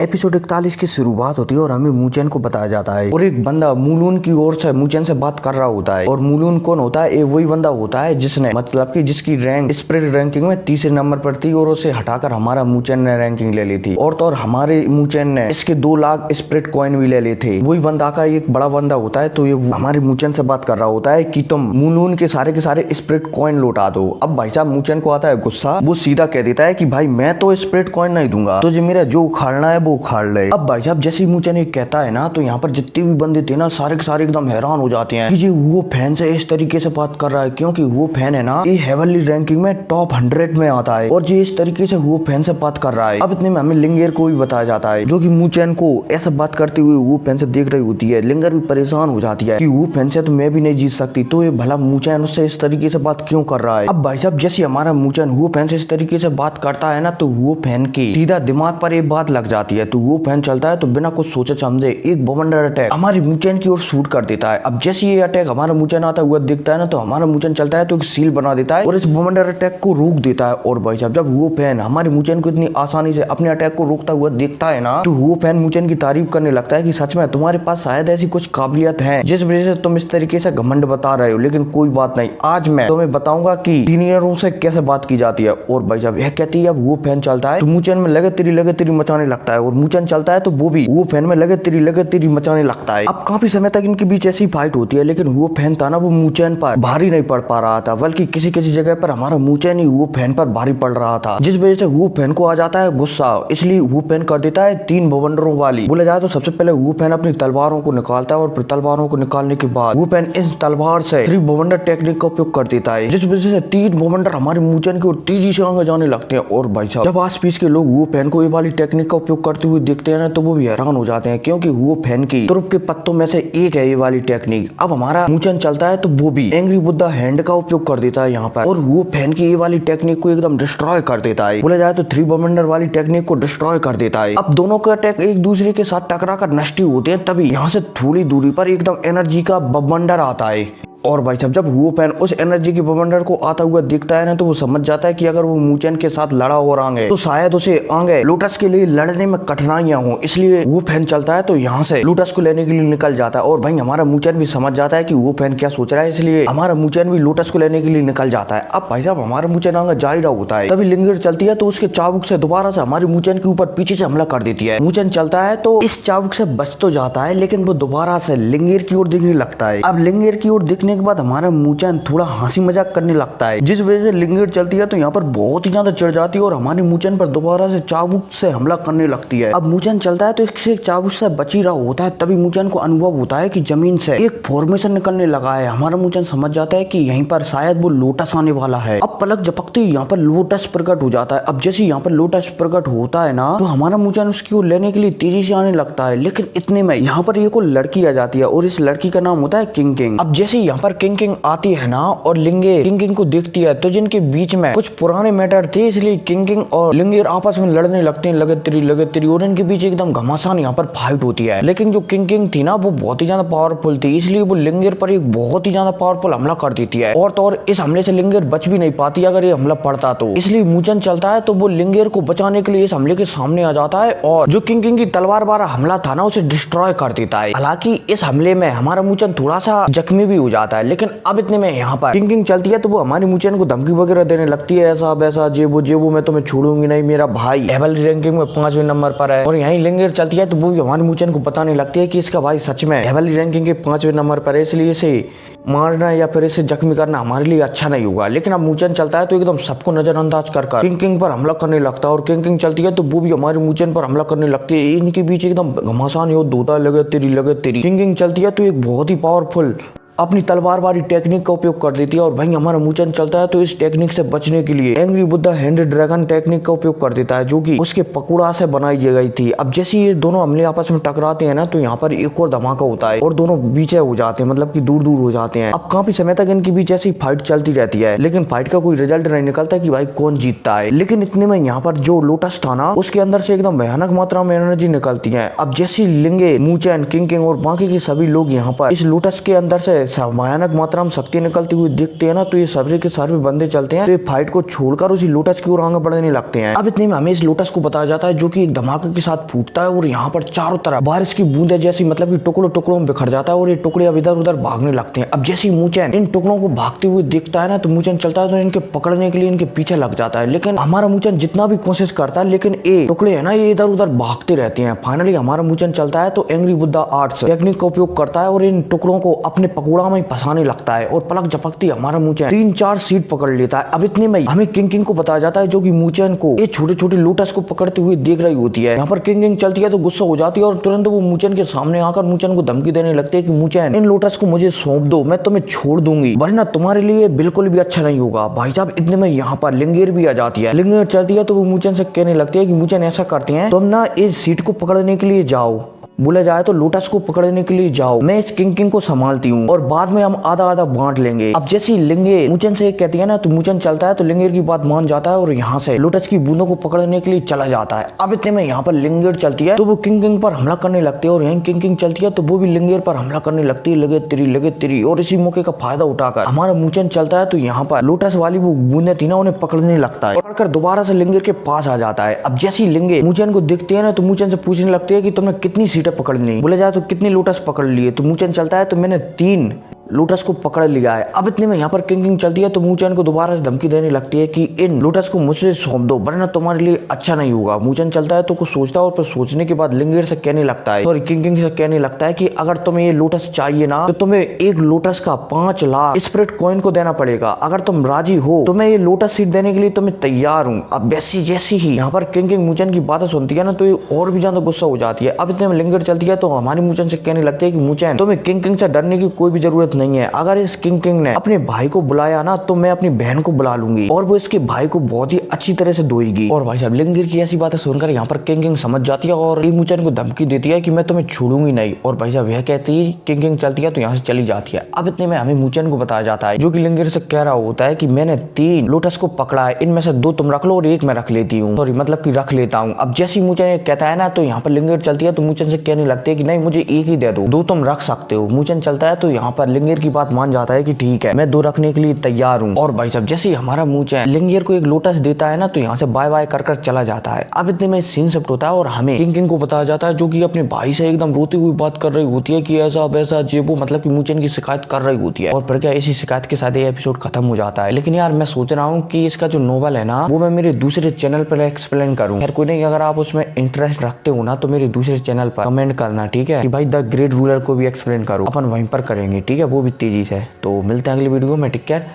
Episode 41 की शुरुआत होती है और हमें मूचेन को बताया जाता है और एक बंदा मूलून की ओर से मूचेन से बात कर रहा होता है। और मूलून कौन होता है? ये वही बंदा होता है जिसने मतलब कि जिसकी रैंक स्प्रिट रैंकिंग में तीसरे नंबर पर थी और उसे हटाकर हमारा मूचेन ने रैंकिंग ले ली थी। और तो और हमारे मूचेन ने इसके 2 लाख स्प्रिट कॉइन भी ले लिए थे। वही बंदा का एक बड़ा बंदा होता है, तो ये हमारे मूचेन से बात कर रहा होता है कि तुम मूलून के सारे स्प्रिट कॉइन लौटा दो। अब भाई साहब मूचेन को आता है गुस्सा, वो सीधा कह देता है कि भाई मैं तो स्प्रिट कॉइन नहीं दूंगा, तुझे मेरा जो उखाड़ना है वो उखाड़ ले। अब भाई साहब जैसे ही मूचेन कहता है ना, तो यहाँ पर जितने भी बंदे थे ना सारे के सारे एकदम हैरान हो जाते हैं कि ये वो फैन से इस तरीके से बात कर रहा है, क्योंकि वो फैन है ना ये हेवनली रैंकिंग में टॉप 100 में आता है और ये इस तरीके से वो फैन से बात कर रहा है। अब इतने में हमें लिंगर को भी बताया जाता है, जो कि मूचेन को ऐसा बात करते हुए वो फैन से देख रही होती है। लिंगर भी परेशान हो जाती है कि वो फैन से तो मैं भी नहीं जीत सकती, तो ये भला मूचेन उससे इस तरीके से बात क्यों कर रहा है। अब भाई साहब जैसे हमारा मूचेन वो फैन से इस तरीके से बात करता है ना, तो वो फैन के सीधा दिमाग पर एक बात लग जाती है। तो वो फैन चलता है तो बिना कुछ सोचे समझे एक बवंडर अटैक हमारी मूचेन की ओर शूट कर देता है। अब जैसे ये अटैक हमारा मूचेन आता हुआ दिखता है ना, तो हमारा मूचेन चलता है तो एक सील बना देता है और इस बवंडर अटैक को रोक देता है। और भाई साहब जब वो फैन हमारे मूचेन को इतनी आसानी से अपने अटैक को रोकता हुआ देखता है ना, तो वो फैन मूचेन की तारीफ करने लगता है कि सच में तुम्हारे पास शायद ऐसी कुछ काबिलियत है जिस वजह से तुम इस तरीके से घमंड बता रहे हो। लेकिन कोई बात नहीं, आज मैं तुम्हें बताऊंगा कि सीनियरों से कैसे बात की जाती है। और भाई साहब यह कहती है, अब वो फैन चलता है तो मूचेन में लगे तेरी मचाने लगता है और मूचेन चलता है तो वो भी वो फैन में लगे तेरी मचाने लगता है। अब काफी समय तक इनके बीच ऐसी फाइट होती है, लेकिन वो फैन था ना वो मूचेन पर भारी नहीं पड़ पा रहा था, बल्कि किसी जगह पर हमारा मूचेन ही वो फैन पर भारी पड़ रहा था, जिस वजह से वो फैन को आ जाता है गुस्सा। इसलिए वो फैन कर देता है 3 बवंडरों वाली। बोला जाए तो सबसे पहले वो फैन अपनी तलवारों को निकालता है और फिर तलवारों को निकालने के बाद वो फैन इस तलवार से 3 बवंडर टेक्निक का उपयोग कर देता है, जिस वजह से 3 बवंडर हमारे मूचेन की ओर तेजी से आगे जाने लगते हैं। और भाई साहब जब आस पीस के लोग वो फैन को ये वाली टेक्निक का उपयोग करते हुए देखते हैं ना, तो वो भी हैरान हो जाते हैं, क्योंकि वो फैन की तुरुप के पत्तों में से एक है ये वाली टेक्निक। अब हमारा मूचेन चलता है तो वो भी एंग्री बुद्धा हैंड का उपयोग कर देता है यहाँ पर, और वो फैन की ये वाली टेक्निक को एकदम डिस्ट्रॉय कर देता है। बोला जाए तो 3 बवंडर वाली टेक्निक को डिस्ट्रॉय कर देता है। अब दोनों का अटैक एक दूसरे के साथ टकरा कर नष्ट होते हैं, तभी यहाँ से थोड़ी दूरी पर एकदम एनर्जी का बवंडर आता है। और भाई साहब जब वो फैन उस एनर्जी की बवंडर को आता हुआ दिखता है ना, तो वो समझ जाता है कि अगर वो मूचेन के साथ लड़ा और आगे तो शायद उसे आगे लोटस के लिए लड़ने में कठिनाइयां हो। इसलिए वो फैन चलता है तो यहाँ से लोटस को लेने के लिए निकल जाता है। और भाई हमारा मूचेन भी समझ जाता है कि वो फैन क्या सोच रहा है, इसलिए हमारा मूचेन भी लोटस को लेने के लिए निकल जाता है। अब भाई साहब हमारा मूचेन आगे जा ही रहा होता है, तभी लिंगर चलती है तो उसके चाबुक से दोबारा से हमारे मूचेन के ऊपर पीछे से हमला कर देती है। मूचेन चलता है तो इस चाबुक से बच तो जाता है, लेकिन वो दोबारा से लिंगर की ओर दिखने लगता है। अब लिंगर की ओर दिखने के बाद हमारा मूचेन थोड़ा हंसी मजाक करने लगता है, जिस वजह से लिंगर चलती है तो यहाँ पर बहुत ही ज्यादा चिढ़ जाती है और हमारी मूचेन पर दोबारा से चाबुक से हमला करने लगती है। अब मूचेन चलता है तो इससे चाबुक से बच ही रहा होता है, तभी मूचेन को अनुभव होता है कि जमीन से एक फॉर्मेशन निकलने लगा है। हमारा मूचेन समझ जाता है कि यहीं पर शायद वो लोटस आने वाला है। अब पलक झपकते ही यहाँ पर लोटस प्रकट हो जाता है। अब जैसे यहाँ पर लोटस प्रकट होता है ना, तो हमारा मूचेन उसकी ओर लेने के लिए तेजी से आने लगता है, लेकिन इतने में यहाँ पर एक लड़की आ जाती है और इस लड़की का नाम होता है किंग। अब जैसे यहाँ पर किंग आती है ना और लिंगर किंग को देखती है, तो जिनके बीच में कुछ पुराने मैटर थे, इसलिए किंग और लिंगर आपस में लड़ने लगते हैं लगत और इनके बीच एकदम घमासान यहाँ पर फाइट होती है। लेकिन जो किंग थी ना वो बहुत ही ज्यादा पावरफुल थी, इसलिए वो लिंगर पर एक बहुत ही ज्यादा पावरफुल हमला कर देती है। और तो और इस हमले से लिंगर बच भी नहीं पाती अगर ये हमला पड़ता तो, इसलिए मूचेन चलता है तो वो लिंगर को बचाने के लिए इस हमले के सामने आ जाता है और जो किंग की तलवार वाला हमला था ना उसे डिस्ट्रॉय कर देता है। हालांकि इस हमले में हमारा मूचेन थोड़ा सा जख्मी भी हो जाता है, लेकिन अब इतने में यहाँ पर किंग चलती है तो वो हमारी मूचेन को धमकी वगैरह देने लगती है, ऐसा वैसा जेबो मैं तुम्हें छोड़ूंगी नहीं, मेरा भाई हेवनली रैंकिंग में 5वें नंबर पर है। और यहीं लिंगर चलती है तो वो भी हमारी मूचेन को बताने लगती है कि इसका भाई सच में हेवनली रैंकिंग के 5वें नंबर पर है, इसलिए इसे मारना या फिर इसे जख्मी करना हमारे लिए अच्छा नहीं होगा। लेकिन अब मूचेन चलता है तो एकदम सबको नजरअंदाज कर किंग पर हमला करने लगता है और किंग चलती है तो वो भी हमारे मूचेन पर हमला करने लगती है। इनके बीच एकदम घमासान युद्ध होता है, लगे तेरी। किंग चलती है तो एक बहुत ही पावरफुल अपनी तलवार वाली टेक्निक का उपयोग कर देती है और भाई हमारा मूचेन चलता है तो इस टेक्निक से बचने के लिए angry Buddha hand dragon technique का उपयोग कर देता है, जो कि उसके पकुड़ा से बनाई गई थी। अब जैसे ये दोनों हमले आपस में टकराते हैं ना, तो यहाँ पर एक और धमाका होता है और दोनों पीछे हो जाते हैं, मतलब कि दूर हो जाते हैं। अब काफी समय तक इनके बीच ऐसी फाइट चलती रहती है, लेकिन फाइट का कोई रिजल्ट नहीं निकलता कि भाई कौन जीतता है। लेकिन इतने में यहाँ पर जो लोटस था ना उसके अंदर से एकदम भयानक मात्रा में एनर्जी निकलती है। अब जैसी लिंगर मूचेन किंग और बाकी के सभी लोग यहाँ पर इस लोटस के अंदर से भयानक मात्रा में शक्ति निकलती हुई दिखती है ना, तो ये सभी के सारे बंदे चलते हैं तो ये फाइट को छोड़कर उसी लोटस की ओर आगे बढ़ने लगते हैं। अब इतने में हमें इस लोटस को बताया जाता है जो कि एक धमाके के साथ फूटता है और यहाँ पर चारों तरफ बारिश की बूंदे जैसी मतलब कि टुकड़ों टुकड़ों में बिखर जाता है और ये टुकड़े अब इधर उधर भागने लगते हैं। अब जैसे ही मूचेन इन टुकड़ों को भागते हुए देखता है ना, तो मूचेन चलता है तो इनके पकड़ने के लिए इनके पीछे लग जाता है, लेकिन हमारा मूचेन जितना भी कोशिश करता है लेकिन ये टुकड़े है ना ये इधर उधर भागते रहते हैं। फाइनली हमारा मूचेन चलता है तो एंग्री बुद्धा आर्ट्स टेक्निक का उपयोग करता है और इन टुकड़ों को अपने पकौड़ा में फंसाने लगता है और पलक झपकती हमारा मूचेन 3-4 सीट पकड़ लेता है। अब इतने में हमें किंग को बताया जाता है जो कि मूचेन को ये छोटे छोटे लोटस को पकड़ते हुए देख रही होती है। यहाँ पर किंग चलती है तो गुस्सा हो जाती है और तुरंत वो मूचेन के सामने आकर मूचेन को धमकी देने लगती है कि मूचेन इन लोटस को मुझे सौंप दो, मैं तुम्हें छोड़ दूंगी, वरना तुम्हारे लिए बिल्कुल भी अच्छा नहीं होगा। भाई साहब इतने में यहाँ पर लिंगेर भी आ जाती है। लिंगेर चलती है तो वो मूचेन से कहने लगती है कि मूचेन ऐसा करते हैं तुम ना इस सीट को पकड़ने के लिए जाओ, बोला जाए तो लोटस को पकड़ने के लिए जाओ, मैं इस किंग को संभालती हूँ और बाद में हम आधा आधा बांट लेंगे। अब जैसी लिंगेर मूचेन से कहती है ना तो मूचेन चलता है तो लिंगेर की बात मान जाता है और यहाँ से लोटस की बूंदों को पकड़ने के लिए चला जाता है। अब इतने में यहाँ पर लिंगेर चलती है तो वो किंग पर हमला करने लगती है और यहीं किंग चलती है तो वो भी लिंगेर पर हमला करने लगती है, लगे तिरी। और इसी मौके का फायदा उठाकर हमारा मूचेन चलता है तो यहाँ पर लोटस वाली वो बूंदे थी ना उन्हें पकड़ने लगता है, पकड़कर दोबारा से लिंगेर के पास आ जाता है। अब जैसी लिंगेर मूचेन को दिखती है ना तो मूचेन से पूछने लगती है कि तुमने कितनी सीटें पकड़ ली, बोले जाए तो कितनी लोटस पकड़ लिए, तो मूचेन चलता है तो मैंने 3 लोटस को पकड़ लिया है। अब इतने में यहाँ पर किंग चलती है तो मूचेन को दोबारा से धमकी देने लगती है कि इन लोटस को मुझसे सौंप दो, वरना तुम्हारे लिए अच्छा नहीं होगा। मूचेन चलता है तो कुछ सोचता है और फिर सोचने के बाद लिंगेर से कहने लगता है और किंग से कहने लगता है कि अगर तुम्हें ये लोटस चाहिए ना तो तुम्हें एक लोटस का 5 लाख स्प्रिट कॉइन को देना पड़ेगा। अगर तुम राजी हो तो मैं ये लोटस सीट देने के लिए तुम्हें तैयार हूँ। अब वैसी जैसी ही यहाँ पर किंग मूचेन की बातें सुनती है ना तो ये और भी ज्यादा गुस्सा हो जाती है। अब इतने में लिंगेर चलती है तो हमारी मूचेन से कहने लगती है कि मूचेन तुम्हें किंग से डरने की कोई भी जरूरत नहीं है, अगर इस किंग ने अपने भाई को बुलाया ना तो मैं अपनी बहन को बुला लूंगी और वो इसके भाई को बहुत ही अच्छी तरह से धोएगी। और भाई साहब लिंगेर की ऐसी बातें सुनकर यहाँ पर किंग समझ जाती है और मूचेन को धमकी देती है कि मैं तुम्हें छोड़ूंगी नहीं। और भाई साहब यह कहती है किंग चलती है तो यहाँ से चली जाती है। अब इतने में हमें मूचेन को बताया जाता है जो कि लिंगेर से कह रहा होता है कि मैंने 3 लोटस को पकड़ा है, इनमें से 2 तुम रख लो और 1 मैं रख लेती हूँ, सॉरी मतलब कि रख लेता हूँ। अब जैसी मूचेन कहता है ना तो यहाँ पर लिंगेर चलती है तो मूचेन से कहने लगती है कि नहीं मुझे 1 ही दे दो, 2 तुम रख सकते हो। मूचेन चलता है तो यहाँ पर लिंगेर की बात मान जाता है कि ठीक है मैं 2 रखने के लिए तैयार हूँ। और भाई साहब जैसे ही हमारा मूचेन लिंगेर को एक लोटस देता है ना तो यहाँ से बाय बाय कर चला जाता है। अब इतने में सीन शिफ्ट होता है और हमें किंग को बताया जाता है जो कि अपने भाई से एकदम रोती हुई बात कर रही होती है कि ऐसा वैसा जे वो मतलब कि मूचेन की शिकायत कर रही होती है। और फिर क्या इसी शिकायत के साथ ये एपिसोड खत्म हो जाता है। लेकिन यार मैं सोच रहा हूँ कि इसका जो नोवेल है ना वो मैं मेरे दूसरे चैनल पर एक्सप्लेन करूँ। यार कोई नहीं, अगर आप उसमें इंटरेस्ट रखते हो ना तो मेरे दूसरे चैनल पर कमेंट करना, ठीक है, कि भाई द ग्रेट रूलर को भी एक्सप्लेन करो, अपन वहीं पर करेंगे, ठीक है, वो भी तेजी से। तो मिलते हैं अगली वीडियो में, टेक केयर।